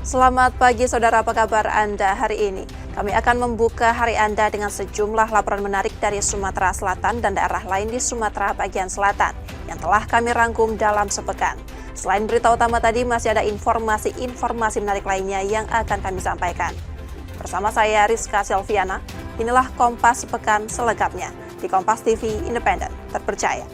Selamat pagi saudara, apa kabar Anda hari ini? Kami akan membuka hari Anda dengan sejumlah laporan menarik dari Sumatera Selatan dan daerah lain di Sumatera bagian selatan yang telah kami rangkum dalam sepekan. Selain berita utama tadi, masih ada informasi menarik lainnya yang akan kami sampaikan. Bersama saya Rizka Silviana, inilah Kompas Sepekan selengkapnya di Kompas TV Independen, terpercaya.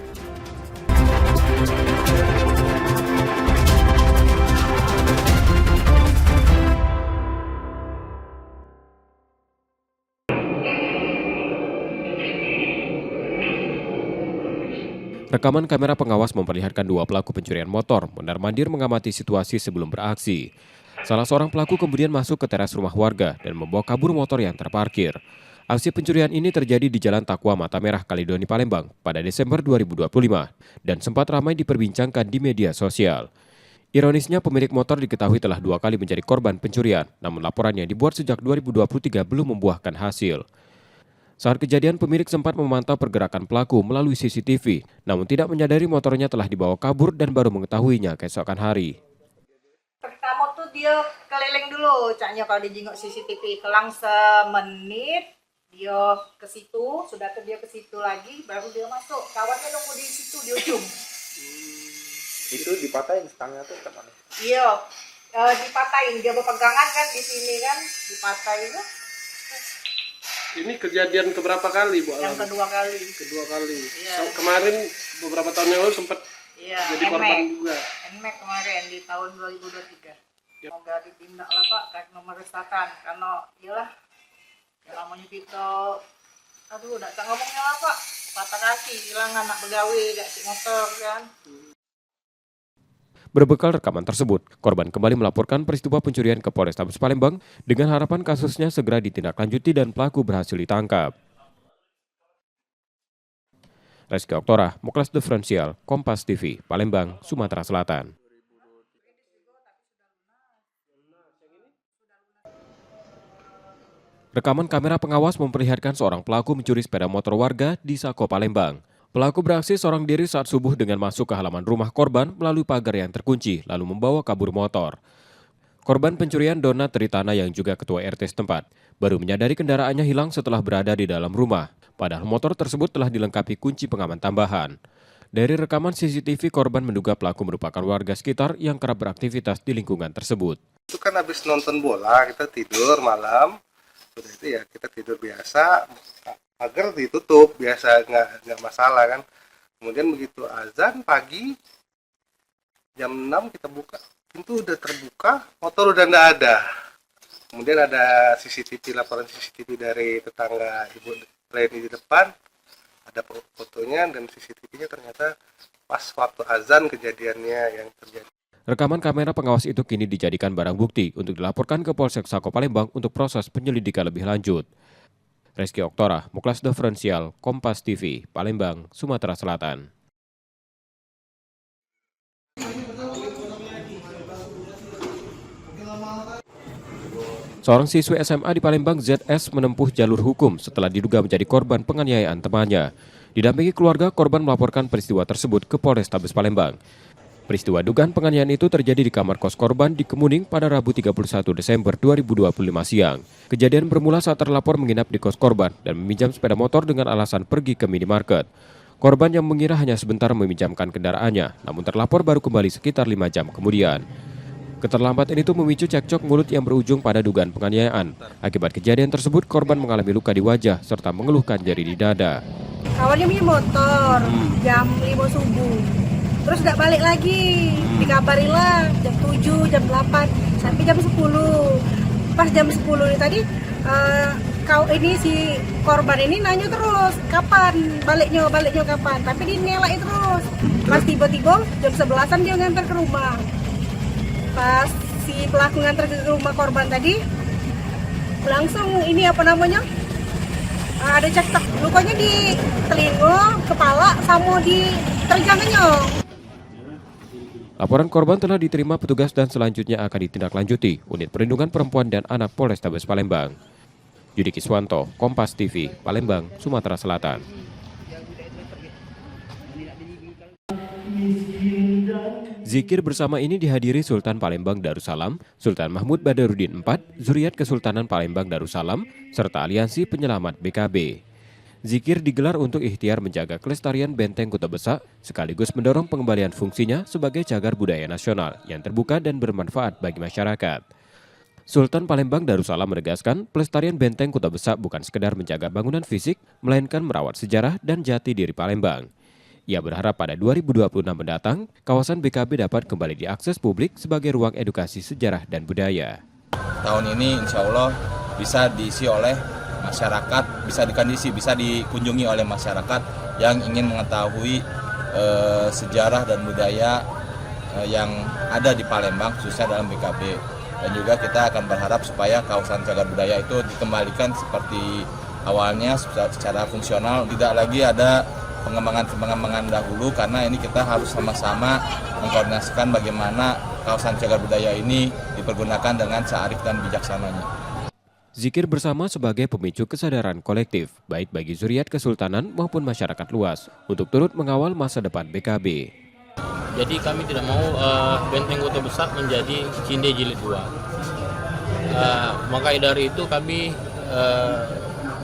Rekaman kamera pengawas memperlihatkan dua pelaku pencurian motor mondar-mandir mengamati situasi sebelum beraksi. Salah seorang pelaku kemudian masuk ke teras rumah warga dan membawa kabur motor yang terparkir. Aksi pencurian ini terjadi di Jalan Takwa Mata Merah, Kaledoni, Palembang pada Desember 2025 dan sempat ramai diperbincangkan di media sosial. Ironisnya pemilik motor diketahui telah 2 kali menjadi korban pencurian, namun laporan yang dibuat sejak 2023 belum membuahkan hasil. Saat kejadian, pemilik sempat memantau pergerakan pelaku melalui CCTV, namun tidak menyadari motornya telah dibawa kabur dan baru mengetahuinya keesokan hari. Pertama tuh dia keliling dulu, caknya kalau dijenguk CCTV, kelang semenit, dia ke situ, sudah dia ke situ lagi, baru dia masuk. Kawannya nunggu di situ, di ujung. Itu dipatahin stangnya tuh kemana? Iya, dipatahin, dia berpegangan kan di sini kan, dipatahin tuh. Ini kejadian keberapa kali, Bu? Yang kedua kali. Kedua kali. Iya. Kemarin beberapa tahun yang lalu sempat jadi korban juga. NMAX kemarin di tahun 2023. Semoga ditindak lah Pak, kayak nomor restakan, karena iyalah, yang namanya kita, aduh, udah tak ngomongnya lah Pak, patah kaki, hilang anak begawe, gak cik motor kan. Berbekal rekaman tersebut, korban kembali melaporkan peristiwa pencurian ke Polrestabes Palembang dengan harapan kasusnya segera ditindaklanjuti dan pelaku berhasil ditangkap. Rizky Oktora, Moklas Diferensial, Kompas TV, Palembang, Sumatera Selatan. Rekaman kamera pengawas memperlihatkan seorang pelaku mencuri sepeda motor warga di Sako, Palembang. Pelaku beraksi seorang diri saat subuh dengan masuk ke halaman rumah korban melalui pagar yang terkunci, lalu membawa kabur motor. Korban pencurian Dona Tritana yang juga ketua RT setempat, baru menyadari kendaraannya hilang setelah berada di dalam rumah, padahal motor tersebut telah dilengkapi kunci pengaman tambahan. Dari rekaman CCTV, korban menduga pelaku merupakan warga sekitar yang kerap beraktivitas di lingkungan tersebut. Itu kan habis nonton bola, kita tidur malam, sudah itu ya kita tidur biasa, pagar ditutup biasa, nggak masalah kan. Kemudian begitu azan pagi jam 6 kita buka, pintu udah terbuka, motor udah nggak ada. Kemudian ada CCTV, laporan CCTV dari tetangga Ibu Leni di depan, ada fotonya dan CCTV-nya ternyata pas waktu azan kejadiannya yang terjadi. Rekaman kamera pengawas itu kini dijadikan barang bukti untuk dilaporkan ke Polsek Sako Palembang untuk proses penyelidikan lebih lanjut. Rizky Oktora, Moklas Diferensial, Kompas TV, Palembang, Sumatera Selatan. Seorang siswi SMA di Palembang, ZS, menempuh jalur hukum setelah diduga menjadi korban penganiayaan temannya. Didampingi keluarga, korban melaporkan peristiwa tersebut ke Polrestabes Palembang. Peristiwa dugaan penganiayaan itu terjadi di kamar kos korban di Kemuning pada Rabu 31 Desember 2025 siang. Kejadian bermula saat terlapor menginap di kos korban dan meminjam sepeda motor dengan alasan pergi ke minimarket. Korban yang mengira hanya sebentar meminjamkan kendaraannya, namun terlapor baru kembali sekitar 5 jam kemudian. Keterlambatan itu memicu cekcok mulut yang berujung pada dugaan penganiayaan. Akibat kejadian tersebut, korban mengalami luka di wajah serta mengeluhkan nyeri di dada. Kawannya punya motor, jam 5 subuh. Terus gak balik lagi, dikabarin lah jam 7, jam 8, sampai jam 10. Pas jam 10 ini tadi, si korban ini nanya terus, kapan baliknya kapan. Tapi dia nyelain terus. Pas tiba-tiba jam 11-an dia ngantar ke rumah. Pas si pelaku ngantar ke rumah korban tadi, langsung ada cekcok, lukanya di telinga, kepala, sama di terjangnya. Laporan korban telah diterima petugas dan selanjutnya akan ditindaklanjuti Unit Perlindungan Perempuan dan Anak Polrestabes Palembang. Yudi Kiswanto, Kompas TV, Palembang, Sumatera Selatan. Zikir bersama ini dihadiri Sultan Palembang Darussalam, Sultan Mahmud Badarudin IV, Zuriat Kesultanan Palembang Darussalam, serta Aliansi Penyelamat BKB. Zikir digelar untuk ikhtiar menjaga kelestarian Benteng Kota Besak, sekaligus mendorong pengembalian fungsinya sebagai cagar budaya nasional yang terbuka dan bermanfaat bagi masyarakat. Sultan Palembang Darussalam menegaskan pelestarian Benteng Kota Besak bukan sekedar menjaga bangunan fisik, melainkan merawat sejarah dan jati diri Palembang. Ia berharap pada 2026 mendatang, kawasan BKB dapat kembali diakses publik sebagai ruang edukasi sejarah dan budaya. Tahun ini insya Allah bisa diisi oleh masyarakat, bisa dikunjungi oleh masyarakat yang ingin mengetahui sejarah dan budaya yang ada di Palembang, khususnya dalam BKB. Dan juga kita akan berharap supaya kawasan cagar budaya itu dikembalikan seperti awalnya secara fungsional, tidak lagi ada pengembangan dahulu, karena ini kita harus sama-sama mengkoordinasikan bagaimana kawasan cagar budaya ini dipergunakan dengan searif dan bijaksananya. Zikir bersama sebagai pemicu kesadaran kolektif, baik bagi Zuriat Kesultanan maupun masyarakat luas, untuk turut mengawal masa depan BKB. Jadi kami tidak mau Benteng Kota Besak menjadi Cinde Jilid 2. Maka dari itu kami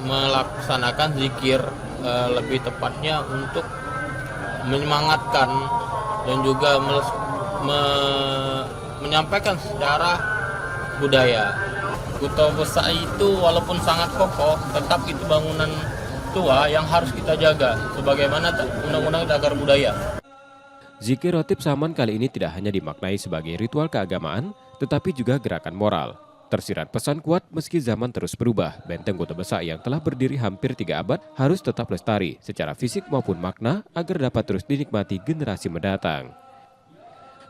melaksanakan zikir, lebih tepatnya untuk menyemangatkan dan juga menyampaikan sejarah budaya. Kota Besak itu walaupun sangat kokoh, tetap itu bangunan tua yang harus kita jaga sebagaimana Undang-Undang Cagar Budaya. Zikir Rotib Saman kali ini tidak hanya dimaknai sebagai ritual keagamaan, tetapi juga gerakan moral. Tersirat pesan kuat meski zaman terus berubah, Benteng Kota Besak yang telah berdiri hampir 3 abad harus tetap lestari secara fisik maupun makna agar dapat terus dinikmati generasi mendatang.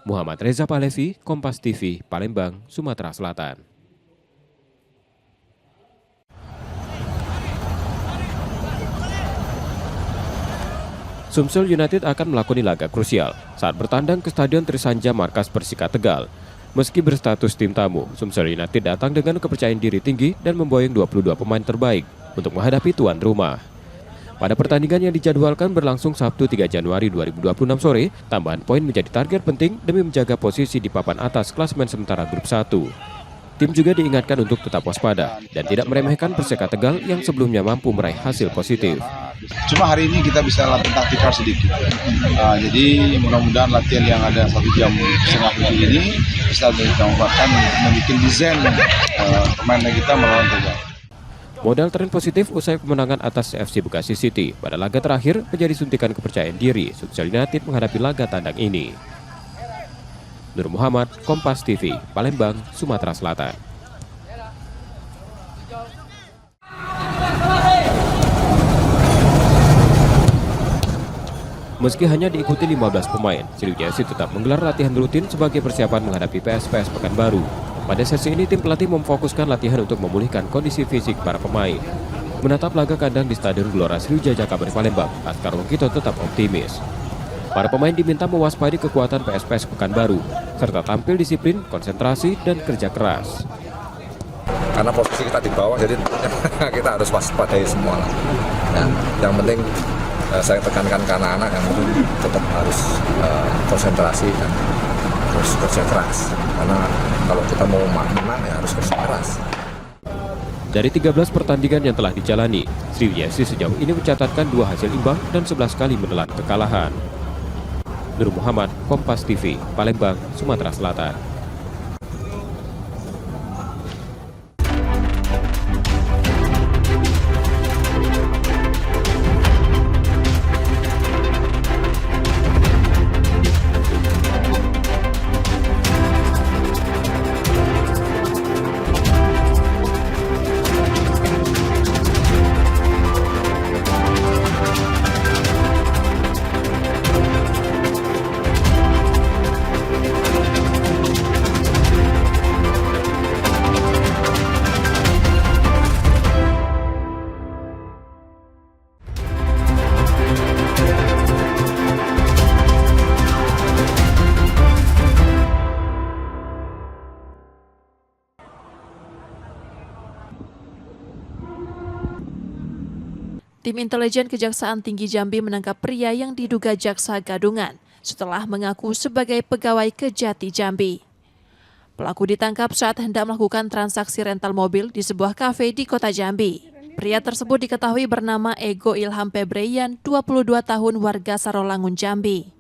Muhammad Reza Palevi, Kompas TV, Palembang, Sumatera Selatan. Sumsel United akan melakoni laga krusial saat bertandang ke Stadion Trisanja markas Persika Tegal. Meski berstatus tim tamu, Sumsel United datang dengan kepercayaan diri tinggi dan memboyong 22 pemain terbaik untuk menghadapi tuan rumah. Pada pertandingan yang dijadwalkan berlangsung Sabtu 3 Januari 2026 sore, tambahan poin menjadi target penting demi menjaga posisi di papan atas klasemen sementara grup 1. Tim juga diingatkan untuk tetap waspada dan tidak meremehkan Persika Tegal yang sebelumnya mampu meraih hasil positif. Cuma hari ini kita bisa latihan taktikal sedikit. Jadi mudah-mudahan latihan yang ada 1 jam setengah lebih ini bisa dimanfaatkan membuat desain permainan kita melawan Tegal. Modal tren positif usai kemenangan atas FC Bekasi City pada laga terakhir menjadi suntikan kepercayaan diri Sumsel United menghadapi laga tandang ini. Nur Muhammad, Kompas TV, Palembang, Sumatera Selatan. Meski hanya diikuti 15 pemain, Sriwijaya FC tetap menggelar latihan rutin sebagai persiapan menghadapi PSPS Pekanbaru. Pada sesi ini, tim pelatih memfokuskan latihan untuk memulihkan kondisi fisik para pemain. Menatap laga kandang di Stadion Gelora Sriwijaya Jakabaring Palembang, Laskar Wongkito tetap optimis. Para pemain diminta mewaspadi kekuatan PSPS Pekanbaru, serta tampil disiplin, konsentrasi, dan kerja keras. Karena posisi kita di bawah, jadi kita harus waspadai semua. Ya, yang penting saya tekankan ke anak-anak yang tetap harus konsentrasi dan harus kerja keras. Karena kalau kita mau menang ya harus kerja keras. Dari 13 pertandingan yang telah dijalani, Sriwijaya FC sejauh ini mencatatkan 2 hasil imbang dan 11 kali menelan kekalahan. Nur Muhammad, Kompas TV, Palembang, Sumatera Selatan. Tim intelijen Kejaksaan Tinggi Jambi menangkap pria yang diduga jaksa gadungan. setelah mengaku sebagai pegawai Kejati Jambi. Pelaku ditangkap saat hendak melakukan transaksi rental mobil di sebuah kafe di Kota Jambi. Pria tersebut diketahui bernama Ego Ilham Febreyan, 22 tahun, warga Sarolangun, Jambi.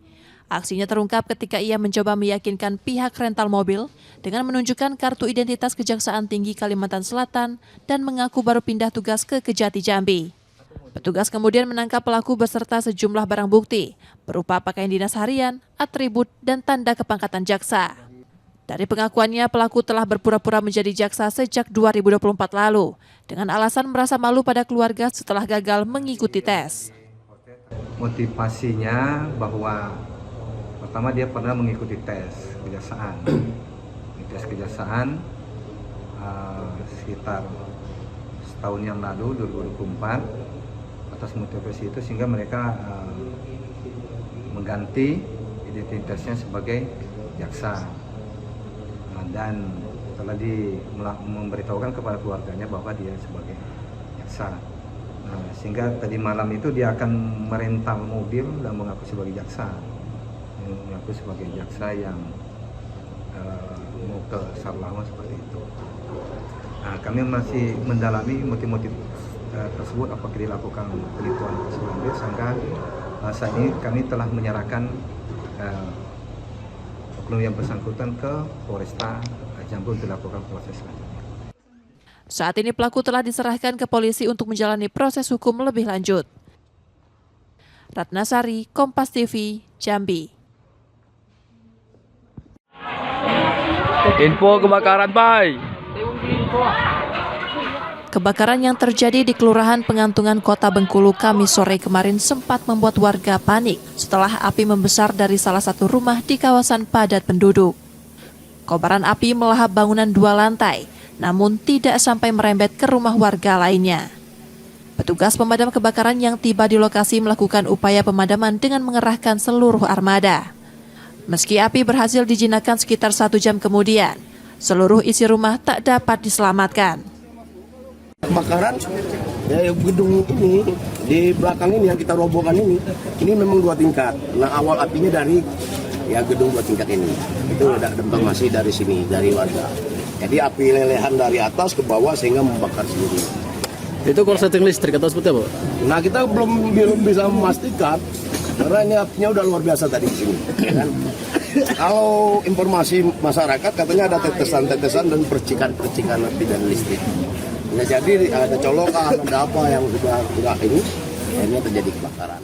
Aksinya terungkap ketika ia mencoba meyakinkan pihak rental mobil dengan menunjukkan kartu identitas Kejaksaan Tinggi Kalimantan Selatan dan mengaku baru pindah tugas ke Kejati Jambi. Petugas kemudian menangkap pelaku beserta sejumlah barang bukti berupa pakaian dinas harian, atribut, dan tanda kepangkatan jaksa. Dari pengakuannya, pelaku telah berpura-pura menjadi jaksa sejak 2024 lalu dengan alasan merasa malu pada keluarga setelah gagal mengikuti tes. Motivasinya bahwa pertama dia pernah mengikuti tes kejaksaan. Tes kejaksaan sekitar setahun yang lalu, 2024. Atas motivasi itu sehingga mereka mengganti identitasnya sebagai jaksa. Dan telah memberitahukan kepada keluarganya bahwa dia sebagai jaksa. Sehingga tadi malam itu dia akan merental mobil dan mengaku sebagai jaksa. Mengaku sebagai jaksa yang mau ke Sarolangun seperti itu. Kami masih mendalami motif-motif tersebut apakah dilakukan penipuan sebelumnya, sehingga saat ini kami telah menyerahkan oknum yang bersangkutan ke Polresta Jambi untuk dilakukan proses selanjutnya. Saat ini pelaku telah diserahkan ke polisi untuk menjalani proses hukum lebih lanjut. Ratnasari, Kompas TV, Jambi. Info kebakaran, Pak. Kebakaran yang terjadi di Kelurahan Pengantungan Kota Bengkulu Kamis sore kemarin sempat membuat warga panik setelah api membesar dari salah satu rumah di kawasan padat penduduk. Kobaran api melahap bangunan 2 lantai, namun tidak sampai merembet ke rumah warga lainnya. Petugas pemadam kebakaran yang tiba di lokasi melakukan upaya pemadaman dengan mengerahkan seluruh armada. Meski api berhasil dijinakkan sekitar 1 jam kemudian, seluruh isi rumah tak dapat diselamatkan. Kebakaran gedung ini di belakang ini yang kita robohkan ini memang 2 tingkat. Nah, awal apinya dari gedung 2 tingkat ini. Itu ada informasi dari sini, dari warga. Jadi api lelehan dari atas ke bawah sehingga membakar sendiri. Itu korsleting listrik atau seperti apa? Nah, kita belum bisa memastikan karena ini apinya udah luar biasa tadi di sini. Kan? Kalau informasi masyarakat katanya ada tetesan-tetesan dan percikan-percikan api dan listrik. Nah, jadi ada colokan, ada apa yang sudah ini, akhirnya terjadi kebakaran.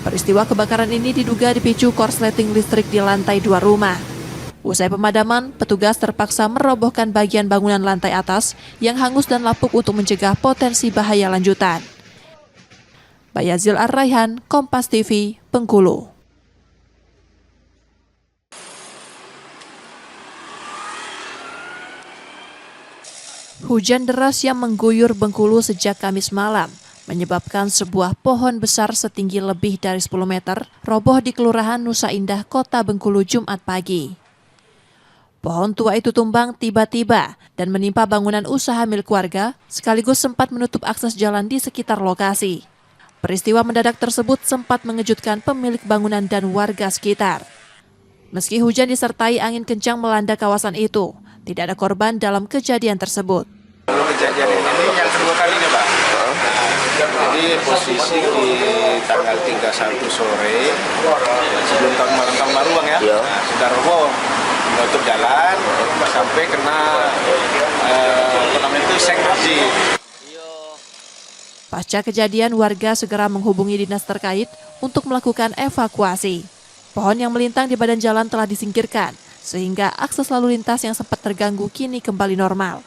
Peristiwa kebakaran ini diduga dipicu korsleting listrik di lantai 2 rumah. Usai pemadaman, petugas terpaksa merobohkan bagian bangunan lantai atas yang hangus dan lapuk untuk mencegah potensi bahaya lanjutan. Bayazil Ar-Raihan, Kompas TV, Bengkulu. Hujan deras yang mengguyur Bengkulu sejak Kamis malam menyebabkan sebuah pohon besar setinggi lebih dari 10 meter roboh di Kelurahan Nusa Indah, Kota Bengkulu, Jumat pagi. Pohon tua itu tumbang tiba-tiba dan menimpa bangunan usaha milik warga, sekaligus sempat menutup akses jalan di sekitar lokasi. Peristiwa mendadak tersebut sempat mengejutkan pemilik bangunan dan warga sekitar. Meski hujan disertai angin kencang melanda kawasan itu, tidak ada korban dalam kejadian tersebut. Kejadian ini yang kedua kalinya, Pak. Jadi posisi di tanggal 31 sore, sebelum tahun baru Bang ya, sudah roboh, menutup jalan sampai kena seng masjid. Pasca kejadian, warga segera menghubungi dinas terkait untuk melakukan evakuasi. Pohon yang melintang di badan jalan telah disingkirkan, sehingga akses lalu lintas yang sempat terganggu kini kembali normal.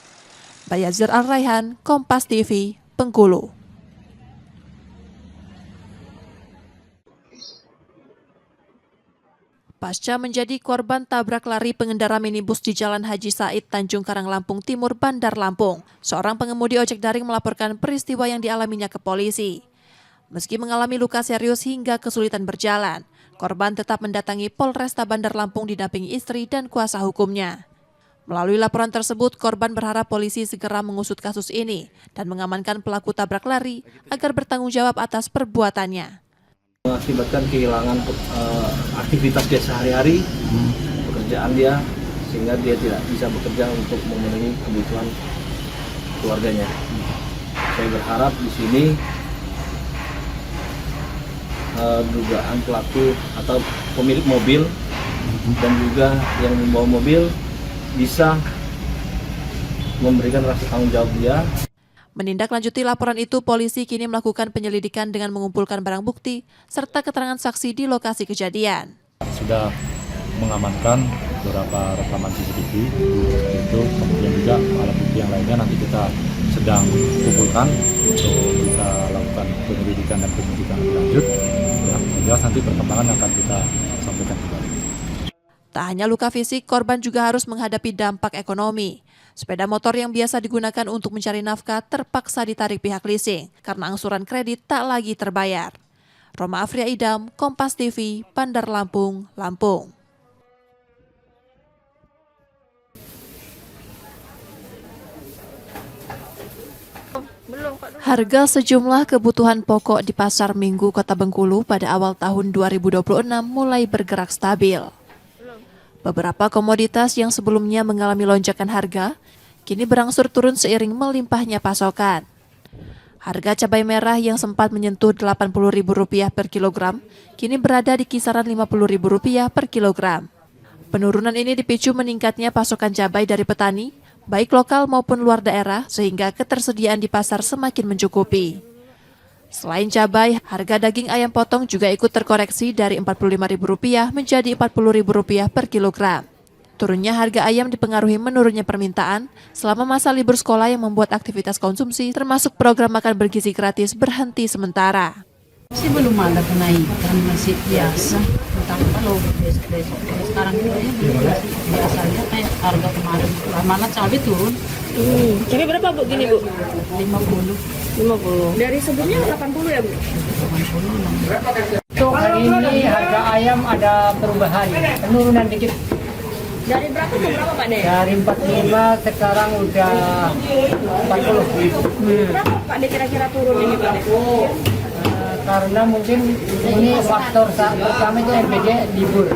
Bayazir Ar-Raihan, Kompas TV, Bengkulu. Pasca menjadi korban tabrak lari pengendara minibus di Jalan Haji Said, Tanjung Karang, Lampung Timur, Bandar Lampung, seorang pengemudi ojek daring melaporkan peristiwa yang dialaminya ke polisi. Meski mengalami luka serius hingga kesulitan berjalan, korban tetap mendatangi Polresta Bandar Lampung didampingi istri dan kuasa hukumnya. Melalui laporan tersebut, korban berharap polisi segera mengusut kasus ini dan mengamankan pelaku tabrak lari agar bertanggung jawab atas perbuatannya. mengakibatkan kehilangan aktivitas dia sehari-hari, pekerjaan dia, sehingga dia tidak bisa bekerja untuk memenuhi kebutuhan keluarganya. Saya berharap di sini dugaan pelaku atau pemilik mobil dan juga yang membawa mobil bisa memberikan rasa tanggung jawab dia. Menindaklanjuti laporan itu, polisi kini melakukan penyelidikan dengan mengumpulkan barang bukti serta keterangan saksi di lokasi kejadian. Sudah mengamankan beberapa rekaman CCTV itu, kemudian juga alat bukti yang lainnya nanti kita sedang kumpulkan untuk kita lakukan penyelidikan dan penyidikan lebih lanjut. Ya, jelas nanti perkembangan akan kita sampaikan kembali. Tak hanya luka fisik, korban juga harus menghadapi dampak ekonomi. Sepeda motor yang biasa digunakan untuk mencari nafkah terpaksa ditarik pihak leasing karena angsuran kredit tak lagi terbayar. Roma Afria Idam, Kompas TV, Bandar Lampung, Lampung. Harga sejumlah kebutuhan pokok di Pasar Minggu Kota Bengkulu pada awal tahun 2026 mulai bergerak stabil. Beberapa komoditas yang sebelumnya mengalami lonjakan harga, kini berangsur turun seiring melimpahnya pasokan. Harga cabai merah yang sempat menyentuh Rp80.000 per kilogram, kini berada di kisaran Rp50.000 per kilogram. Penurunan ini dipicu meningkatnya pasokan cabai dari petani, baik lokal maupun luar daerah, sehingga ketersediaan di pasar semakin mencukupi. Selain cabai, harga daging ayam potong juga ikut terkoreksi dari Rp45.000 menjadi Rp40.000 per kilogram. Turunnya harga ayam dipengaruhi menurunnya permintaan selama masa libur sekolah yang membuat aktivitas konsumsi termasuk program makan bergizi gratis berhenti sementara. Sih belum ada kenaikan, masih biasa. Tapi kalau besok sekarang juga ya belum masih biasa aja kayak harga kemarin. Malah cabai turun. Cabai berapa Bu gini Bu? 50. Dari sebelumnya 80 ya Bu? 80. Untuk hari ini harga ayam ada perubahan, penurunan dikit. Dari berapa ke berapa Pak De? Dari 45 sekarang udah 40. Kenapa Pak De kira-kira turun ini Pak De? Karena mungkin ini faktor saat pertama itu MPD libur.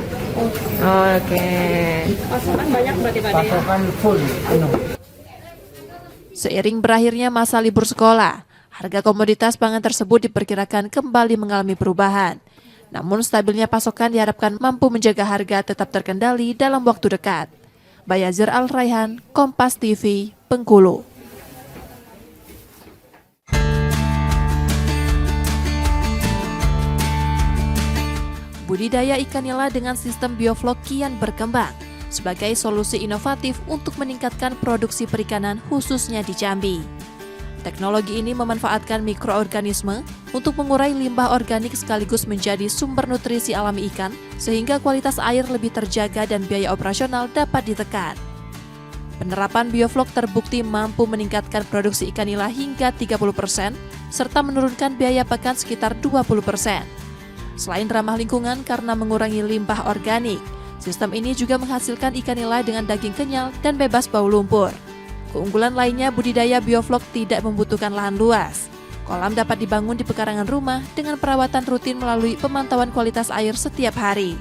Oke. Pasokan banyak berarti Pak De? Pasokan full penuh. Seiring berakhirnya masa libur sekolah, harga komoditas pangan tersebut diperkirakan kembali mengalami perubahan. Namun stabilnya pasokan diharapkan mampu menjaga harga tetap terkendali dalam waktu dekat. Bayazir Al-Raihan, Kompas TV, Bengkulu. Budidaya ikan nila dengan sistem bioflok kian berkembang sebagai solusi inovatif untuk meningkatkan produksi perikanan khususnya di Jambi. Teknologi ini memanfaatkan mikroorganisme untuk mengurai limbah organik sekaligus menjadi sumber nutrisi alami ikan sehingga kualitas air lebih terjaga dan biaya operasional dapat ditekan. Penerapan bioflok terbukti mampu meningkatkan produksi ikan nila hingga 30% serta menurunkan biaya pakan sekitar 20%. Selain ramah lingkungan karena mengurangi limbah organik, sistem ini juga menghasilkan ikan nila dengan daging kenyal dan bebas bau lumpur. Keunggulan lainnya, budidaya bioflok tidak membutuhkan lahan luas. Kolam dapat dibangun di pekarangan rumah dengan perawatan rutin melalui pemantauan kualitas air setiap hari.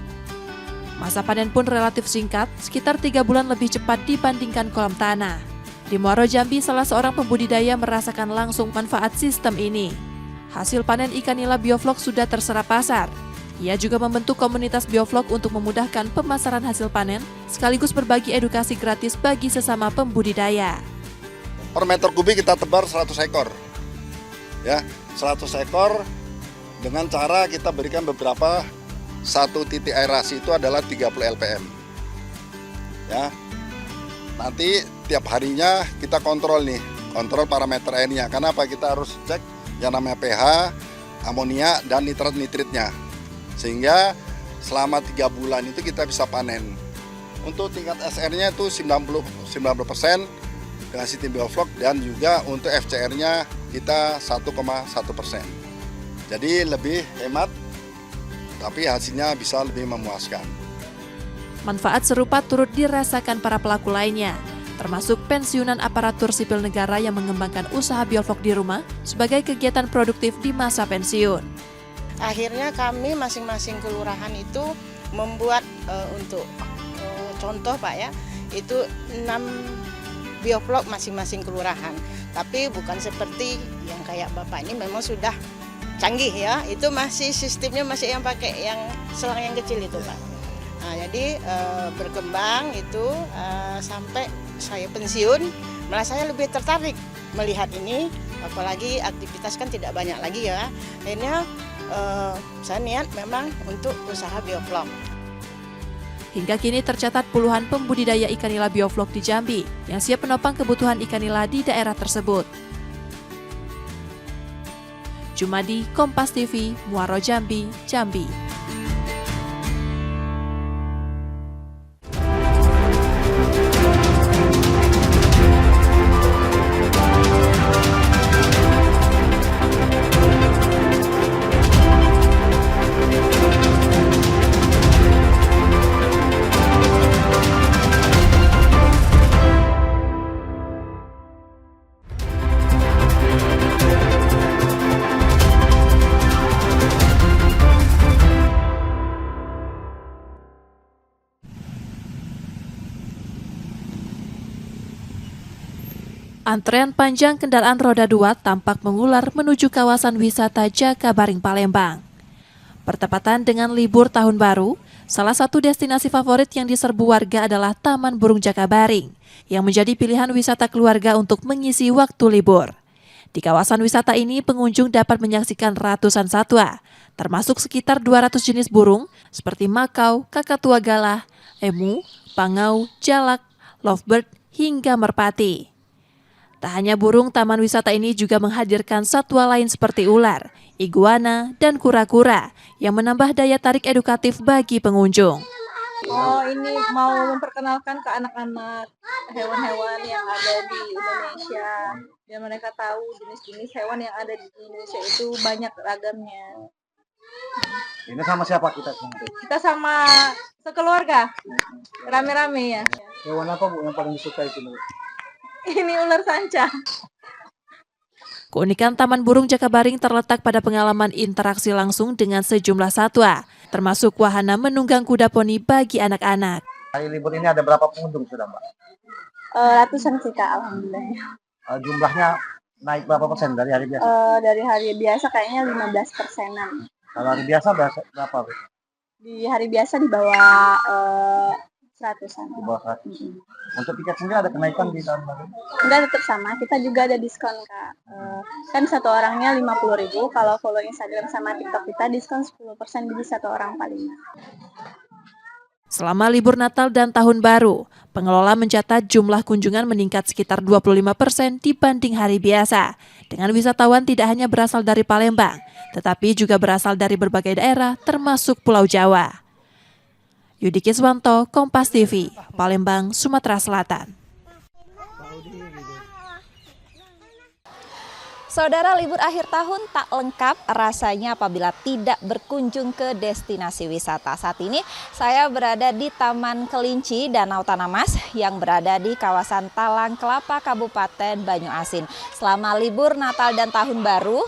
Masa panen pun relatif singkat, sekitar 3 bulan lebih cepat dibandingkan kolam tanah. Di Muaro Jambi, salah seorang pembudidaya merasakan langsung manfaat sistem ini. Hasil panen ikan nila bioflok sudah terserap pasar. Ia juga membentuk komunitas bioflok untuk memudahkan pemasaran hasil panen, sekaligus berbagi edukasi gratis bagi sesama pembudidaya. Per meter kubik kita tebar 100 ekor. Ya, 100 ekor dengan cara kita berikan beberapa, satu titik aerasi itu adalah 30 LPM. Ya. Nanti tiap harinya kita kontrol nih, kontrol parameter airnya. Kenapa? Kita harus cek yang namanya pH, amonia dan nitrat-nitritnya. Sehingga selama 3 bulan itu kita bisa panen. Untuk tingkat SR-nya itu 90% dengan sistem bioflok dan juga untuk FCR-nya kita 1,1%. Jadi lebih hemat, tapi hasilnya bisa lebih memuaskan. Manfaat serupa turut dirasakan para pelaku lainnya, termasuk pensiunan aparatur sipil negara yang mengembangkan usaha bioflok di rumah sebagai kegiatan produktif di masa pensiun. Akhirnya kami masing-masing kelurahan itu membuat untuk contoh Pak ya, itu 6 biovlog masing-masing kelurahan. Tapi bukan seperti yang kayak Bapak ini memang sudah canggih ya, itu masih sistemnya masih yang pakai yang selang yang kecil itu Pak. Nah, jadi berkembang itu sampai saya pensiun, malah saya lebih tertarik melihat ini, apalagi aktivitas kan tidak banyak lagi ya. Akhirnya saya niat memang untuk usaha biovlog. Hingga kini tercatat puluhan pembudidaya ikan nila biovlog di Jambi yang siap menopang kebutuhan ikan nila di daerah tersebut. Jumadi, Kompas TV, Muaro Jambi, Jambi. Antrean panjang kendaraan roda 2 tampak mengular menuju kawasan wisata Jakabaring Palembang. Bertepatan dengan libur tahun baru, salah satu destinasi favorit yang diserbu warga adalah Taman Burung Jakabaring, yang menjadi pilihan wisata keluarga untuk mengisi waktu libur. Di kawasan wisata ini, pengunjung dapat menyaksikan ratusan satwa, termasuk sekitar 200 jenis burung seperti makau, kakatua galah, emu, pangau, jalak, lovebird, hingga merpati. Tak hanya burung, taman wisata ini juga menghadirkan satwa lain seperti ular, iguana, dan kura-kura yang menambah daya tarik edukatif bagi pengunjung. Oh, ini mau memperkenalkan ke anak-anak hewan-hewan yang ada di Indonesia. Biar mereka tahu jenis-jenis hewan yang ada di Indonesia itu banyak ragamnya. Ini sama siapa kita? Kita sama sekeluarga, rame-rame ya. Hewan apa Bu yang paling disukai sini? Ini ular sanca. Keunikan Taman Burung Jakabaring terletak pada pengalaman interaksi langsung dengan sejumlah satwa, termasuk wahana menunggang kuda poni bagi anak-anak. Hari libur ini ada berapa pengunjung sudah Mbak? Ratusan sih Kak, alhamdulillah. Jumlahnya naik berapa persen dari hari biasa? Dari hari biasa kayaknya 15%-an. Kalau hari biasa berapa Bu? Di hari biasa di bawah 100-an. Di bawah 100. Untuk tiket sendiri ada kenaikan di tahun baru? Enggak, tetap sama. Kita juga ada diskon Kak. Kan satu orangnya 50.000. Kalau follow Instagram sama TikTok kita diskon 10% di satu orang paling. Selama libur Natal dan Tahun Baru, pengelola mencatat jumlah kunjungan meningkat sekitar 25% dibanding hari biasa. Dengan wisatawan tidak hanya berasal dari Palembang, tetapi juga berasal dari berbagai daerah termasuk Pulau Jawa. Yudi Kiswanto, Kompas TV, Palembang, Sumatera Selatan. Saudara, libur akhir tahun tak lengkap rasanya apabila tidak berkunjung ke destinasi wisata. Saat ini saya berada di Taman Kelinci Danau Tanamas yang berada di kawasan Talang Kelapa, Kabupaten Banyuasin. Selama libur Natal dan Tahun Baru,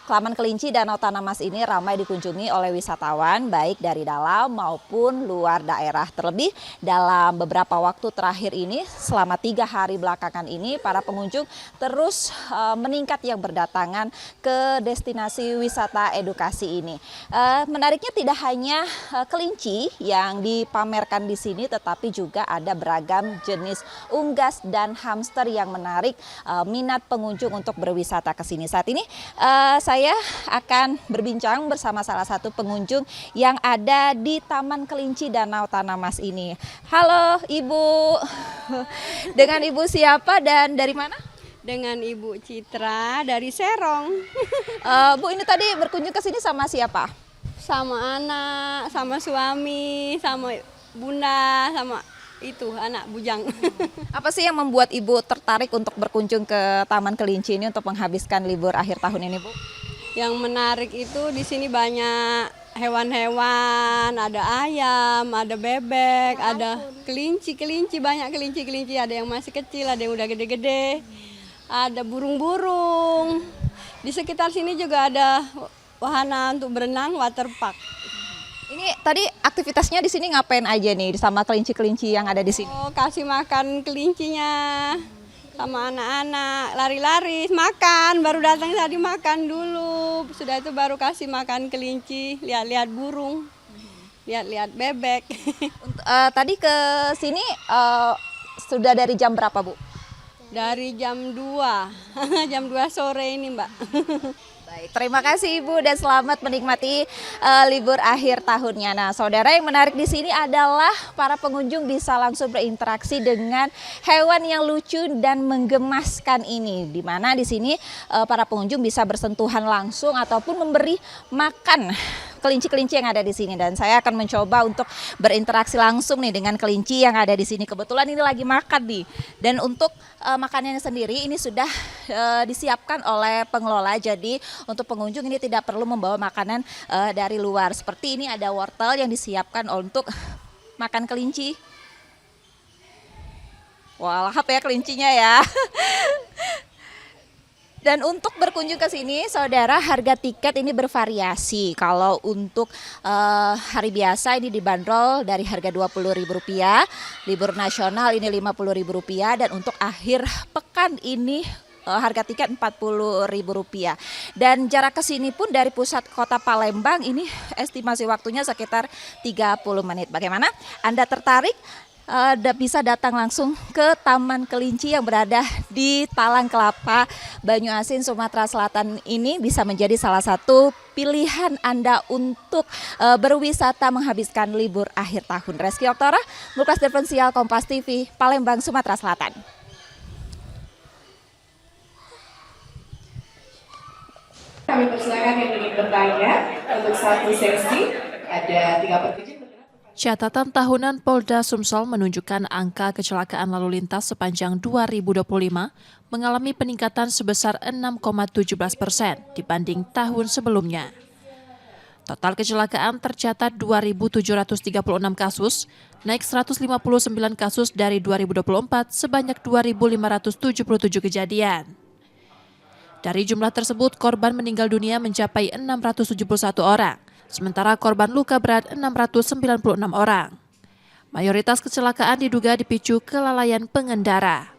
Taman Kelinci Danau Tanamas ini ramai dikunjungi oleh wisatawan baik dari dalam maupun luar daerah. Terlebih dalam beberapa waktu terakhir ini, selama 3 hari belakangan ini, para pengunjung terus meningkat yang berdatangan ke destinasi wisata edukasi ini. Menariknya tidak hanya kelinci yang dipamerkan di sini, tetapi juga ada beragam jenis unggas dan hamster yang menarik minat pengunjung untuk berwisata ke sini. Saat ini saya akan berbincang bersama salah satu pengunjung yang ada di Taman Kelinci Danau Tanamas ini. Halo Ibu, dengan Ibu siapa dan dari mana? Dengan Ibu Citra dari Serong. Bu, ini tadi berkunjung ke sini sama siapa? Sama anak, sama suami, sama bunda, sama itu anak bujang. Apa sih yang membuat Ibu tertarik untuk berkunjung ke Taman Kelinci ini untuk menghabiskan libur akhir tahun ini, Bu? Yang menarik itu di sini banyak hewan-hewan, ada ayam, ada bebek, ada kelinci, banyak kelinci, ada yang masih kecil, ada yang udah gede-gede, ada burung-burung. Di sekitar sini juga ada wahana untuk berenang, waterpark. Ini tadi aktivitasnya di sini ngapain aja nih sama kelinci-kelinci yang ada di sini? Oh, kasih makan kelincinya sama anak-anak, lari-lari, makan, baru datang tadi makan dulu. Sudah itu baru kasih makan kelinci, lihat-lihat burung, lihat-lihat bebek. Tadi ke sini sudah dari jam berapa, Bu? Dari jam 2, jam 2 sore ini, Mbak. Baik, terima kasih Ibu dan selamat menikmati libur akhir tahunnya. Nah, saudara, yang menarik di sini adalah para pengunjung bisa langsung berinteraksi dengan hewan yang lucu dan menggemaskan ini. Di mana di sini para pengunjung bisa bersentuhan langsung ataupun memberi makan kelinci-kelinci yang ada di sini, dan saya akan mencoba untuk berinteraksi langsung nih dengan kelinci yang ada di sini. Kebetulan ini lagi makan nih. Dan untuk makanannya sendiri ini sudah disiapkan oleh pengelola. Jadi untuk pengunjung ini tidak perlu membawa makanan dari luar. Seperti ini ada wortel yang disiapkan untuk makan kelinci. Wah, lahap ya kelincinya ya. Dan untuk berkunjung ke sini, saudara, harga tiket ini bervariasi. Kalau untuk hari biasa ini dibanderol dari harga Rp20.000, libur nasional ini Rp50.000, dan untuk akhir pekan ini harga tiket Rp40.000. Dan jarak ke sini pun dari pusat kota Palembang ini estimasi waktunya sekitar 30 menit. Bagaimana? Anda tertarik? Bisa datang langsung ke Taman Kelinci yang berada di Talang Kelapa, Banyuasin, Sumatera Selatan. Ini bisa menjadi salah satu pilihan Anda untuk berwisata menghabiskan libur akhir tahun. Reski Oktora, Muklas Diferensial, Kompas TV, Palembang, Sumatera Selatan. Kami persilakan yang ingin bertanya untuk satu sesi, ada 3/7. Catatan tahunan Polda Sumsel menunjukkan angka kecelakaan lalu lintas sepanjang 2025 mengalami peningkatan sebesar 6,17% dibanding tahun sebelumnya. Total kecelakaan tercatat 2.736 kasus, naik 159 kasus dari 2024 sebanyak 2.577 kejadian. Dari jumlah tersebut, korban meninggal dunia mencapai 671 orang. Sementara korban luka berat 696 orang. Mayoritas kecelakaan diduga dipicu kelalaian pengendara.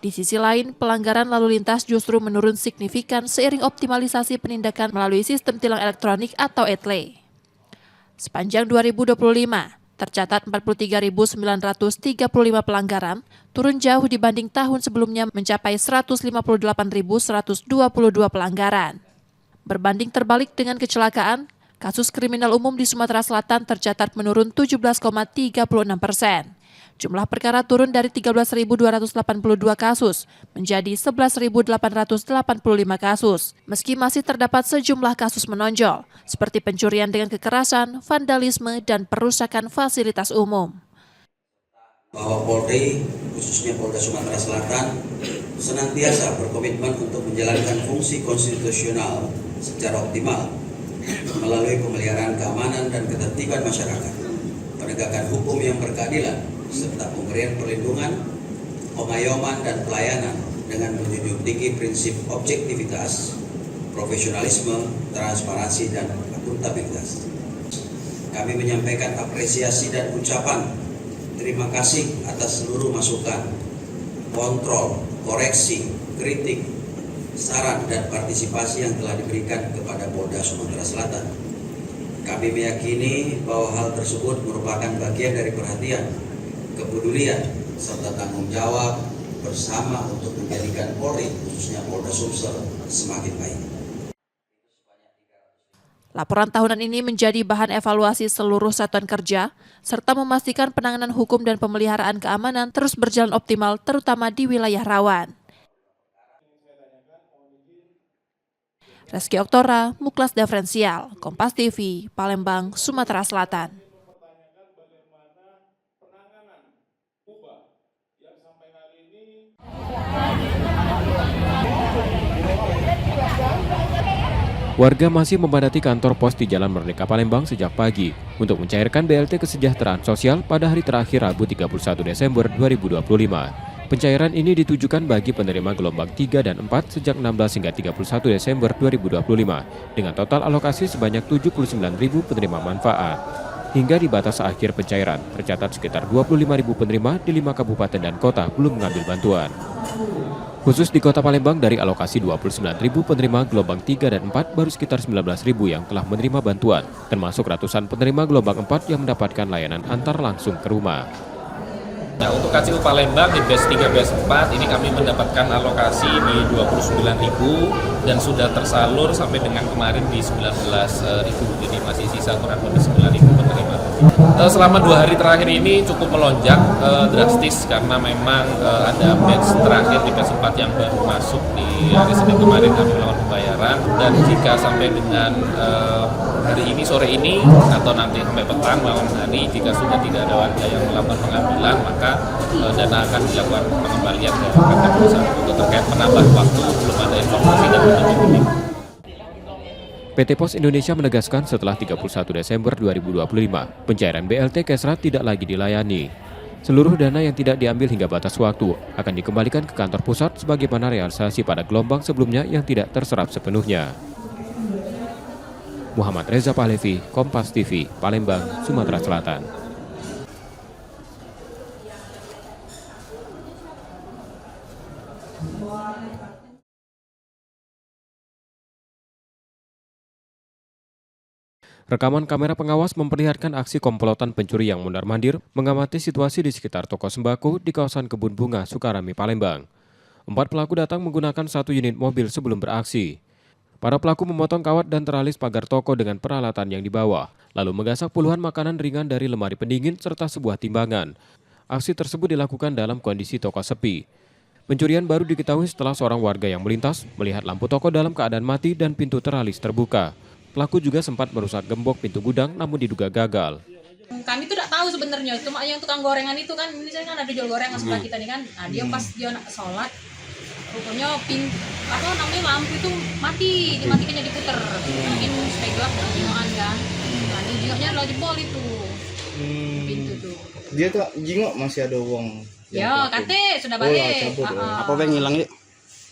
Di sisi lain, pelanggaran lalu lintas justru menurun signifikan seiring optimalisasi penindakan melalui sistem tilang elektronik atau ETLE. Sepanjang 2025, tercatat 43.935 pelanggaran, turun jauh dibanding tahun sebelumnya mencapai 158.122 pelanggaran. Berbanding terbalik dengan kecelakaan, kasus kriminal umum di Sumatera Selatan tercatat menurun 17,36%. Jumlah perkara turun dari 13.282 kasus menjadi 11.885 kasus. Meski masih terdapat sejumlah kasus menonjol, seperti pencurian dengan kekerasan, vandalisme, dan perusakan fasilitas umum. Bahwa Polri, khususnya Polda Sumatera Selatan, senantiasa berkomitmen untuk menjalankan fungsi konstitusional secara optimal melalui pemeliharaan keamanan dan ketertiban masyarakat, penegakan hukum yang berkeadilan, serta pemberian perlindungan, pengayoman, dan pelayanan dengan menjunjung tinggi prinsip objektivitas, profesionalisme, transparansi, dan akuntabilitas. Kami menyampaikan apresiasi dan ucapan terima kasih atas seluruh masukan, kontrol, koreksi, kritik, saran, dan partisipasi yang telah diberikan kepada Polda Sumatera Selatan. Kami meyakini bahwa hal tersebut merupakan bagian dari perhatian, kepedulian, serta tanggung jawab bersama untuk menjadikan Polri, khususnya Polda Sumsel, semakin baik. Laporan tahunan ini menjadi bahan evaluasi seluruh satuan kerja, serta memastikan penanganan hukum dan pemeliharaan keamanan terus berjalan optimal, terutama di wilayah rawan. Reski Oktora, Muklas Diferensial, Kompas TV, Palembang, Sumatera Selatan. Warga masih memadati kantor pos di Jalan Merdeka Palembang sejak pagi untuk mencairkan BLT Kesejahteraan Sosial pada hari terakhir Rabu 31 Desember 2025. Pencairan ini ditujukan bagi penerima gelombang 3 dan 4 sejak 16 hingga 31 Desember 2025 dengan total alokasi sebanyak 79.000 penerima manfaat. Hingga di batas akhir pencairan, tercatat sekitar 25.000 penerima di 5 kabupaten dan kota belum mengambil bantuan. Khusus di Kota Palembang, dari alokasi 29.000 penerima gelombang 3 dan 4, baru sekitar 19.000 yang telah menerima bantuan, termasuk ratusan penerima gelombang 4 yang mendapatkan layanan antar langsung ke rumah. Nah, untuk KCU Palembang di batch 3, batch 4 ini kami mendapatkan alokasi di 29.000 dan sudah tersalur sampai dengan kemarin di 19.000, jadi masih sisa kurang lebih 9.000 penerima. Selama 2 hari terakhir ini cukup melonjak drastis karena memang ada batch terakhir di batch 4 yang baru masuk di hari Senin kemarin kami melakukan pembayaran, dan jika sampai dengan hari ini, sore ini, atau nanti sampai petang malam hari, jika sudah tidak ada warga yang melakukan pengambilan, maka dana akan dilakukan pengembalian ke rekening perusahaan. Untuk terkait menambah waktu, belum ada informasi dan petunjuk. PT Pos Indonesia menegaskan setelah 31 Desember 2025, pencairan BLT Kesra tidak lagi dilayani. Seluruh dana yang tidak diambil hingga batas waktu akan dikembalikan ke kantor pusat sebagaimana realisasi pada gelombang sebelumnya yang tidak terserap sepenuhnya. Muhammad Reza Pahlevi, Kompas TV, Palembang, Sumatera Selatan. Rekaman kamera pengawas memperlihatkan aksi komplotan pencuri yang mondar-mandir mengamati situasi di sekitar toko sembako di kawasan Kebun Bunga, Sukarami, Palembang. 4 pelaku datang menggunakan 1 unit mobil sebelum beraksi. Para pelaku memotong kawat dan teralis pagar toko dengan peralatan yang dibawa, lalu menggasak puluhan makanan ringan dari lemari pendingin serta sebuah timbangan. Aksi tersebut dilakukan dalam kondisi toko sepi. Pencurian baru diketahui setelah seorang warga yang melintas melihat lampu toko dalam keadaan mati dan pintu teralis terbuka. Pelaku juga sempat merusak gembok pintu gudang namun diduga gagal. Kami tuh tidak tahu sebenarnya, cuma yang tukang gorengan itu kan, ini saya kan ada jual gorengan sebelah kita nih kan. Nah, dia pas dia nak sholat, rupanya lampu itu mati, dimatikannya diputer. Mungkin supaya gelap dan jingoan kan. Nah, di jingoknya adalah jebol itu. Pintu tuh. Dia tuh jingok masih ada uang. Ya, kate sudah balik. Apa yang hilang ya?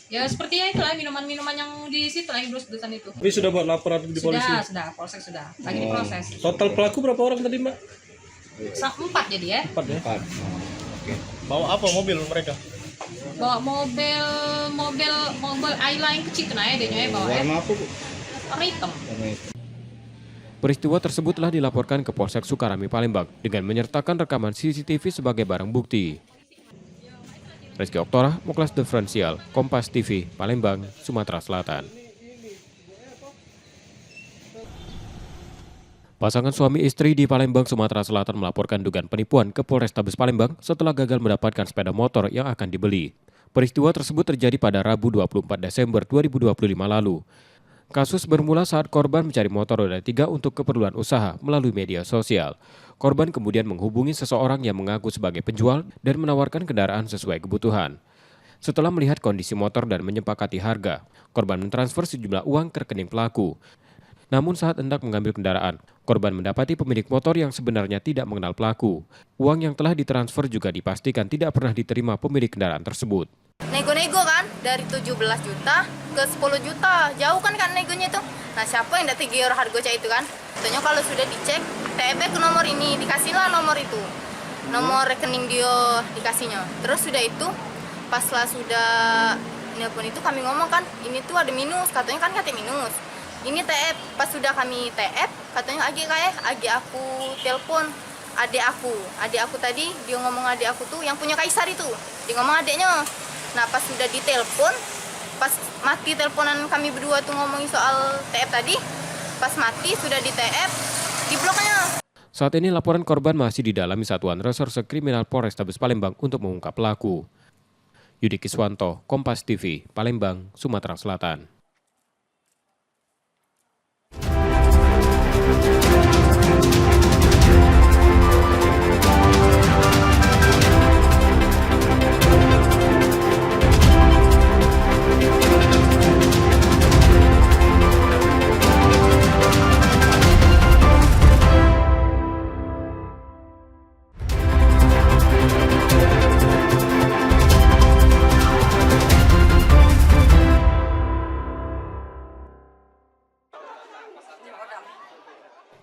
Ya sepertinya itulah minuman-minuman yang di situ lagi dus-dusan itu. Tapi sudah buat laporan di polisi? Sudah, polsek sudah. Lagi diproses. Total pelaku berapa orang tadi, Mbak? 4 jadi ya. 4 ya? 4. Oke. Bawa apa mobil mereka? Bawa mobil Ayla yang kecil tuh ya, dia bawa. Warna apa, Bu? Warna hitam. Peristiwa tersebut telah dilaporkan ke Polsek Sukarami, Palembang dengan menyertakan rekaman CCTV sebagai barang bukti. Rizky Oktora, Muklas Diferensial, Kompas TV, Palembang, Sumatera Selatan. Pasangan suami istri di Palembang, Sumatera Selatan melaporkan dugaan penipuan ke Polrestabes Palembang setelah gagal mendapatkan sepeda motor yang akan dibeli. Peristiwa tersebut terjadi pada Rabu 24 Desember 2025 lalu. Kasus bermula saat korban mencari motor roda 3 untuk keperluan usaha melalui media sosial. Korban kemudian menghubungi seseorang yang mengaku sebagai penjual dan menawarkan kendaraan sesuai kebutuhan. Setelah melihat kondisi motor dan menyepakati harga, korban mentransfer sejumlah uang ke rekening pelaku. Namun saat hendak mengambil kendaraan, korban mendapati pemilik motor yang sebenarnya tidak mengenal pelaku. Uang yang telah ditransfer juga dipastikan tidak pernah diterima pemilik kendaraan tersebut. Nego-nego kan, dari 17 juta ke 10 juta, jauh kan negonya itu. Nah siapa yang datang giro harga cak itu kan? Tentunya kalau sudah dicek, TP ke nomor ini, dikasihlah nomor itu. Nomor rekening dia dikasihnya. Terus sudah itu, pas lah sudah nelpon itu kami ngomong kan, ini tuh ada minus, katanya kan kata minus. Ini TF, pas sudah kami TF, katanya agi aku telepon adik aku tadi, dia ngomong adik aku tuh yang punya Kaisar itu, dia ngomong adiknya. Nah pas sudah ditelepon, pas mati teleponan kami berdua tuh ngomongin soal TF tadi, pas mati sudah di TF, di bloknya. Saat ini laporan korban masih didalami Satuan Reserse Kriminal Polrestabes Palembang untuk mengungkap pelaku. Yudi Kiswanto, Kompas TV, Palembang, Sumatera Selatan.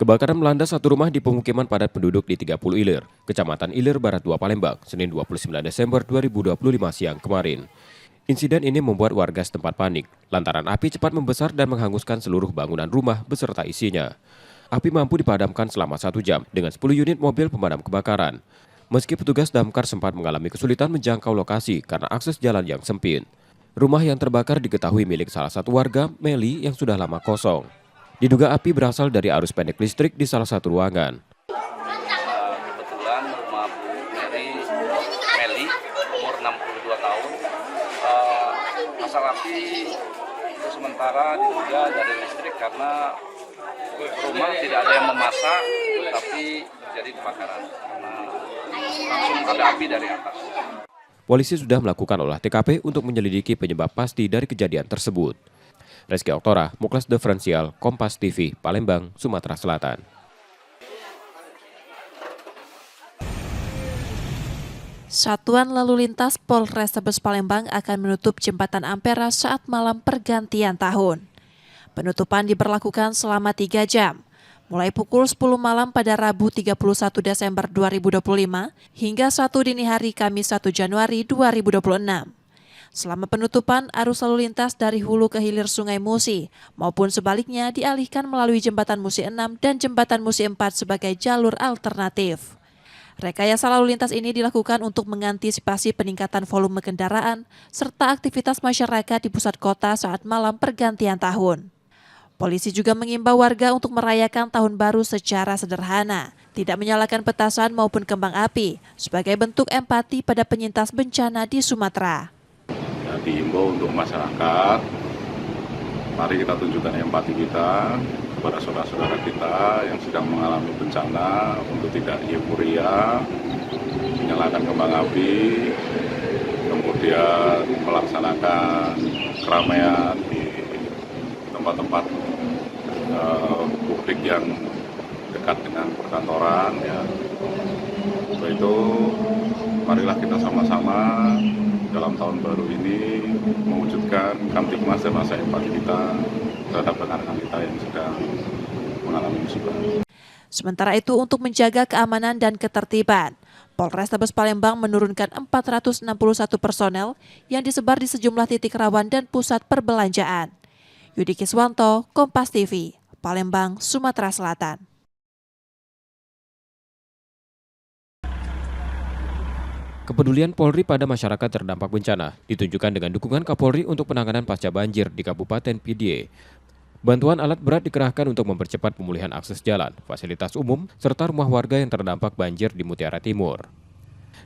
Kebakaran melanda satu rumah di pemukiman padat penduduk di 30 Ilir, Kecamatan Ilir Barat 2 Palembang, Senin 29 Desember 2025 siang kemarin. Insiden ini membuat warga setempat panik, lantaran api cepat membesar dan menghanguskan seluruh bangunan rumah beserta isinya. Api mampu dipadamkan selama 1 jam dengan 10 unit mobil pemadam kebakaran. Meski petugas damkar sempat mengalami kesulitan menjangkau lokasi karena akses jalan yang sempit. Rumah yang terbakar diketahui milik salah satu warga, Meli, yang sudah lama kosong. Diduga api berasal dari arus pendek listrik di salah satu ruangan. Kebetulan rumah Bu Meli, umur 62 tahun. Asal api itu sementara diduga dari listrik karena rumah tidak ada yang memasak, tapi terjadi kebakaran. Langsung ada api dari atas. Polisi sudah melakukan olah TKP untuk menyelidiki penyebab pasti dari kejadian tersebut. Reski Oktora, Muklas Diferensial, Kompas TV, Palembang, Sumatera Selatan. Satuan Lalu Lintas Polrestabes Palembang akan menutup Jembatan Ampera saat malam pergantian tahun. Penutupan diberlakukan selama 3 jam, mulai pukul 10 malam pada Rabu 31 Desember 2025 hingga 1 dini hari Kamis 1 Januari 2026. Selama penutupan, arus lalu lintas dari hulu ke hilir Sungai Musi maupun sebaliknya dialihkan melalui Jembatan Musi 6 dan Jembatan Musi 4 sebagai jalur alternatif. Rekayasa lalu lintas ini dilakukan untuk mengantisipasi peningkatan volume kendaraan serta aktivitas masyarakat di pusat kota saat malam pergantian tahun. Polisi juga mengimbau warga untuk merayakan tahun baru secara sederhana, tidak menyalakan petasan maupun kembang api sebagai bentuk empati pada penyintas bencana di Sumatera. Diimbau untuk masyarakat, mari kita tunjukkan empati kita kepada saudara-saudara kita yang sedang mengalami bencana untuk tidak euforia, menyalakan kembang api, kemudian melaksanakan keramaian di tempat-tempat publik yang dekat dengan perkantoran. Ya. Untuk itu, marilah kita sama-sama dalam tahun baru ini mewujudkan kamtipmas dan rasa empati kita terhadap rekan-rekan kita yang sedang mengalami musibah. Sementara itu, untuk menjaga keamanan dan ketertiban, Polrestabes Palembang menurunkan 461 personel yang disebar di sejumlah titik rawan dan pusat perbelanjaan. Yudi Kiswanto, Kompas TV, Palembang, Sumatera Selatan. Kepedulian Polri pada masyarakat terdampak bencana ditunjukkan dengan dukungan Kapolri untuk penanganan pasca banjir di Kabupaten Pidie. Bantuan alat berat dikerahkan untuk mempercepat pemulihan akses jalan, fasilitas umum, serta rumah warga yang terdampak banjir di Mutiara Timur.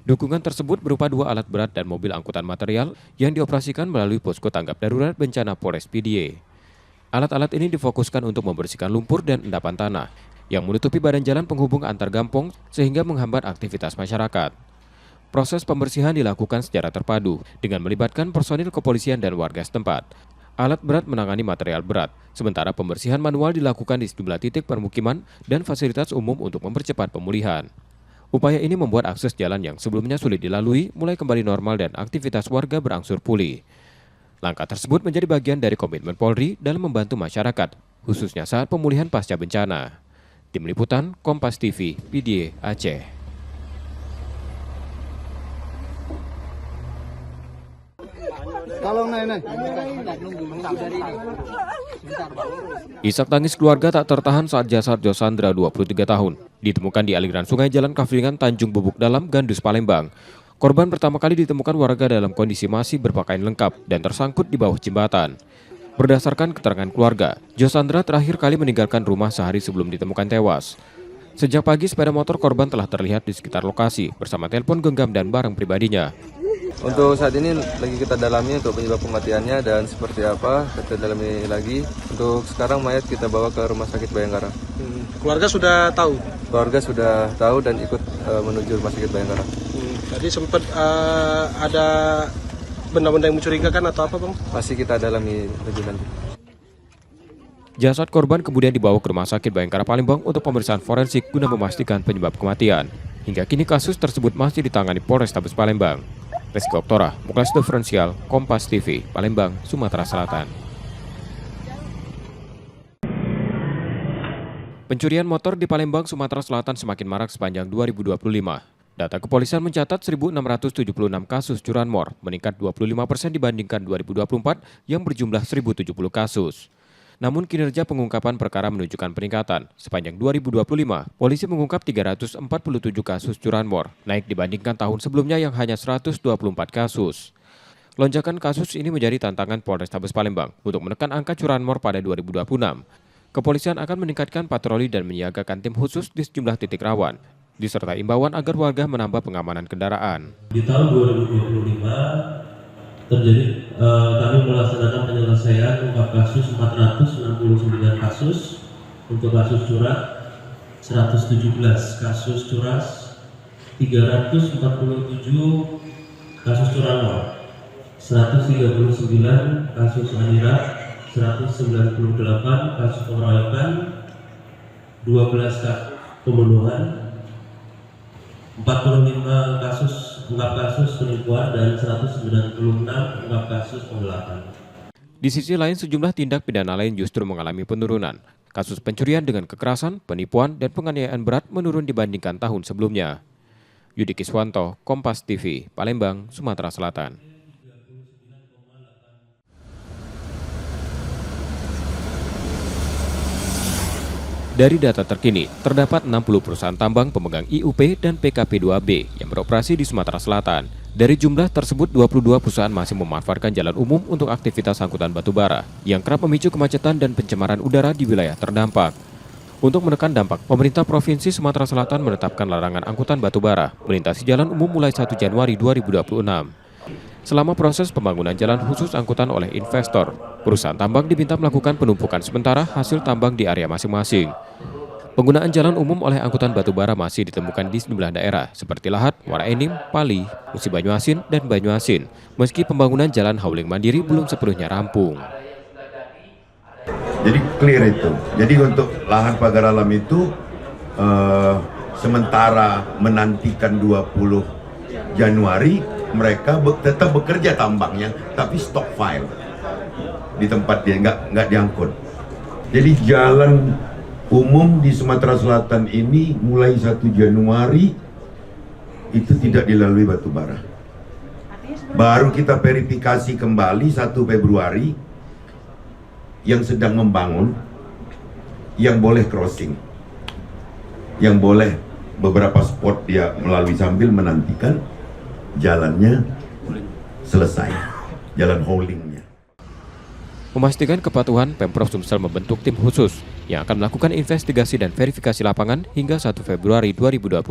Dukungan tersebut berupa 2 alat berat dan mobil angkutan material yang dioperasikan melalui posko tanggap darurat bencana Polres Pidie. Alat-alat ini difokuskan untuk membersihkan lumpur dan endapan tanah yang menutupi badan jalan penghubung antar gampong sehingga menghambat aktivitas masyarakat. Proses pembersihan dilakukan secara terpadu dengan melibatkan personil kepolisian dan warga setempat. Alat berat menangani material berat, sementara pembersihan manual dilakukan di sejumlah titik permukiman dan fasilitas umum untuk mempercepat pemulihan. Upaya ini membuat akses jalan yang sebelumnya sulit dilalui mulai kembali normal dan aktivitas warga berangsur pulih. Langkah tersebut menjadi bagian dari komitmen Polri dalam membantu masyarakat, khususnya saat pemulihan pasca bencana. Tim Liputan, Kompas TV, Pidie, Aceh. Isak tangis keluarga tak tertahan saat jasad Josandra 23 tahun ditemukan di aliran sungai Jalan Kaflingan Tanjung Bubuk Dalam, Gandus, Palembang. Korban pertama kali ditemukan warga dalam kondisi masih berpakaian lengkap dan tersangkut di bawah jembatan. Berdasarkan keterangan keluarga, Josandra terakhir kali meninggalkan rumah sehari sebelum ditemukan tewas. Sejak pagi, sepeda motor korban telah terlihat di sekitar lokasi bersama telepon genggam dan barang pribadinya. Untuk saat ini lagi kita dalami untuk penyebab kematiannya dan seperti apa kita dalami lagi. Untuk sekarang mayat kita bawa ke Rumah Sakit Bayangkara. Keluarga sudah tahu? Keluarga sudah tahu dan ikut menuju Rumah Sakit Bayangkara. Tadi sempat ada benda-benda yang mencurigakan atau apa, Bang? Masih kita dalami lebih lanjut. Jasad korban kemudian dibawa ke Rumah Sakit Bayangkara Palembang untuk pemeriksaan forensik guna memastikan penyebab kematian. Hingga kini kasus tersebut masih ditangani Polrestabes Palembang. Reski Oktora, Muklas Diferensial, Kompas TV, Palembang, Sumatera Selatan. Pencurian motor di Palembang, Sumatera Selatan semakin marak sepanjang 2025. Data kepolisian mencatat 1.676 kasus curanmor, meningkat 25% dibandingkan 2024 yang berjumlah 1.070 kasus. Namun kinerja pengungkapan perkara menunjukkan peningkatan. Sepanjang 2025, polisi mengungkap 347 kasus curanmor, naik dibandingkan tahun sebelumnya yang hanya 124 kasus. Lonjakan kasus ini menjadi tantangan Polrestabes Palembang untuk menekan angka curanmor pada 2026. Kepolisian akan meningkatkan patroli dan menyiagakan tim khusus di sejumlah titik rawan, disertai imbauan agar warga menambah pengamanan kendaraan. Di tahun 2025 terjadi kami melaksanakan penyelesaian ungkap kasus 469 kasus, untuk kasus curat 117 kasus curas, 347 kasus curanmor, 139 kasus adirat, 198 kasus pengeroyokan, 12 kasus pembunuhan, 45 kasus ungkap kasus penipuan, dan 196 ungkap kasus penggelapan. Di sisi lain, sejumlah tindak pidana lain justru mengalami penurunan. Kasus pencurian dengan kekerasan, penipuan, dan penganiayaan berat menurun dibandingkan tahun sebelumnya. Yudi Kiswanto, Kompas TV, Palembang, Sumatera Selatan. Dari data terkini, terdapat 60 perusahaan tambang pemegang IUP dan PKP2B yang beroperasi di Sumatera Selatan. Dari jumlah tersebut, 22 perusahaan masih memanfaatkan jalan umum untuk aktivitas angkutan batubara, yang kerap memicu kemacetan dan pencemaran udara di wilayah terdampak. Untuk menekan dampak, pemerintah Provinsi Sumatera Selatan menetapkan larangan angkutan batubara melintasi jalan umum mulai 1 Januari 2026. Selama proses pembangunan jalan khusus angkutan oleh investor, perusahaan tambang diminta melakukan penumpukan sementara hasil tambang di area masing-masing. Penggunaan jalan umum oleh angkutan batubara masih ditemukan di sejumlah daerah seperti Lahat, Muara Enim, Pali, Musi Banyuasin, dan Banyuasin, meski pembangunan jalan hauling mandiri belum sepenuhnya rampung. Jadi clear itu. Jadi untuk lahan pagar alam itu sementara menantikan 20 Januari mereka tetap bekerja tambangnya, tapi stockpile di tempat dia nggak diangkut. Jadi jalan umum di Sumatera Selatan ini mulai 1 Januari itu tidak dilalui batubara. Baru kita verifikasi kembali 1 Februari yang sedang membangun, yang boleh crossing, yang boleh beberapa spot dia melalui sambil menantikan jalannya selesai, jalan haulingnya. Memastikan kepatuhan, Pemprov Sumsel membentuk tim khusus yang akan melakukan investigasi dan verifikasi lapangan hingga 1 Februari 2026.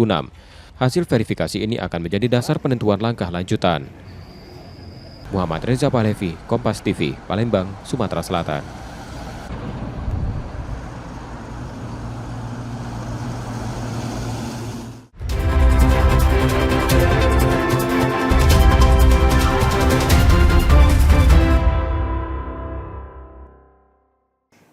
Hasil verifikasi ini akan menjadi dasar penentuan langkah lanjutan. Muhammad Reza Pahlevi, Kompas TV, Palembang, Sumatera Selatan.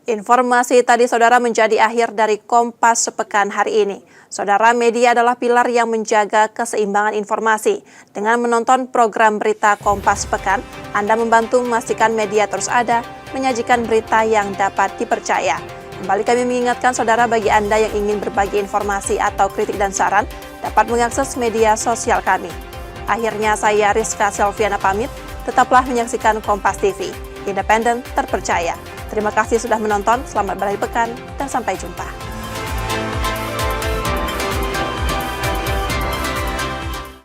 Informasi tadi saudara menjadi akhir dari Kompas sepekan hari ini. Saudara, media adalah pilar yang menjaga keseimbangan informasi. Dengan menonton program berita Kompas sepekan, Anda membantu memastikan media terus ada, menyajikan berita yang dapat dipercaya. Kembali kami mengingatkan saudara, bagi Anda yang ingin berbagi informasi atau kritik dan saran, dapat mengakses media sosial kami. Akhirnya saya Rizka Selviana pamit, tetaplah menyaksikan Kompas TV, independen, terpercaya. Terima kasih sudah menonton, selamat berakhir pekan, dan sampai jumpa.